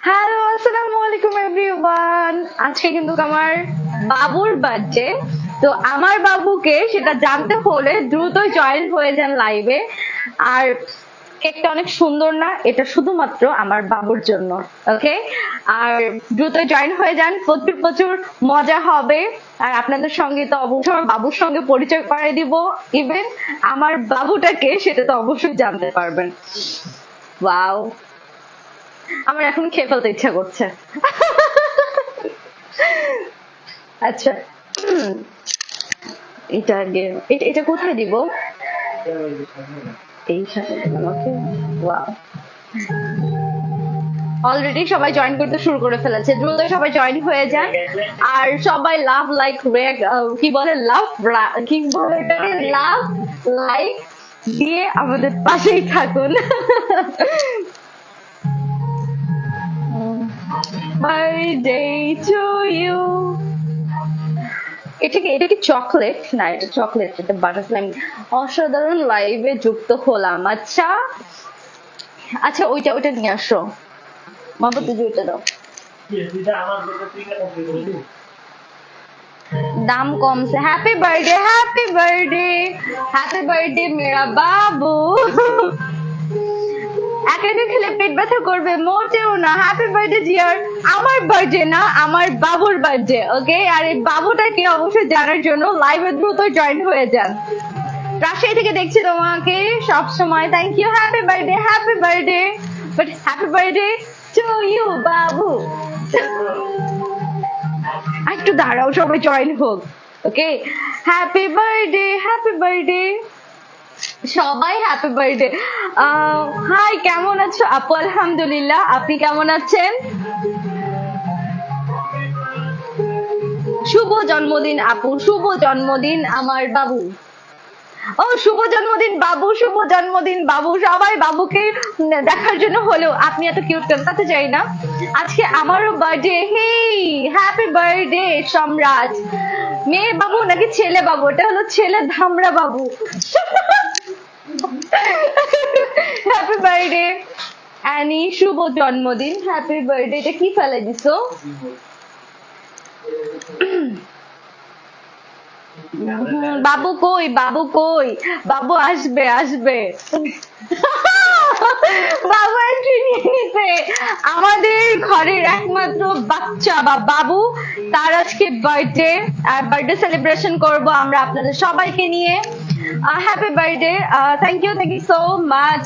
Hello, আসসালামু আলাইকুম everyone. আজকে কিন্তু আমার বাবুর বার্থডে। তো আমার বাবুকে সেটা জানতে হলে দ্রুত জয়েন হয়ে যান লাইভে। আর কেকটা অনেক সুন্দর না, এটা শুধুমাত্র আমার বাবুর জন্য। ওকে, আর দ্রুত জয়েন হয়ে যান, প্রচুর প্রচুর মজা হবে। আর আপনাদের সঙ্গে তো অবশ্যই আমার বাবুর সঙ্গে পরিচয় করাই দিব। ইভেন আমার বাবুটাকে সেটা তো অবশ্যই জানতে পারবেন। ওয়াও, আমার এখন খেয়ে ফেলতে ইচ্ছা করছে। আচ্ছা, এটা আগে এটা কোথায় দিব? এই সাথে আমাকে। ওয়াও, অলরেডি সবাই জয়েন করতে শুরু করে ফেলেছে, দ্রুত সবাই জয়েন হয়ে যান। আর সবাই লাভ লাইক কি বলে লাভ কি বলে লাভ লাইক দিয়ে আমাদের পাশেই থাকুন। Birthday to you. এটা কি চকলেট? না, এটা চকলেট, এটা বাটারফ্লাই। অসাধারণ লাইভে যুক্ত হলাম। আচ্ছা আচ্ছা, ওইটা নিয়ে আসো মামা, তুই ওইটা দাও। দাম কমছে। Happy birthday, happy birthday, happy birthday মেরা বাবু। একা একা খেলে পেট ব্যথা করবে, মোটেও না। Happy birthday dear. আমার বার্থডে না, আমার বাবুর বার্থডে। ওকে, আর এই বাবুটাকে অবশ্যই জানার জন্য লাইভে দ্রুত জয়েন হয়ে যান। রাজশাহী থেকে দেখছি তোমাকে সব সময়। Thank you. Happy birthday, happy birthday, but happy birthday to you বাবু। একটু দাঁড়াও, সবাই জয়েন হোক। Okay, happy birthday, happy birthday সবাই, হ্যাপি বার্থডে। হাই, কেমন আছো আপু? আলহামদুলিল্লাহ, আপনি কেমন আছেন? শুভ জন্মদিন আপু, শুভ জন্মদিন আমার বাবু। ও, শুভ জন্মদিন বাবু, শুভ জন্মদিন বাবু। সবাই বাবুকে দেখার জন্য হলেও আপনি এত কিউট কেন তাতে চাই না। আজকে আমারও বার্থডে। হেই, হ্যাপি বার্থডে সম্রাট। মেয়ে বাবু নাকি ছেলে বাবু? এটা হলো ছেলে ধামরা বাবু। হ্যাপি বার্থডে অ্যানি, শুভ জন্মদিন। Happy birthday. এটা কি ফেলে দিছো? বাবু কই, বাবু কই? বাবু আসবে, আসবে। বাবু এন্ট্রি নিয়ে নিতে। আমাদের ঘরের একমাত্র বাচ্চা বা বাবু, তার আজকে বার্থডে। আর বার্থডে সেলিব্রেশন করব আমরা আপনাদের সবাইকে নিয়ে। Happy birthday. Thank you so much.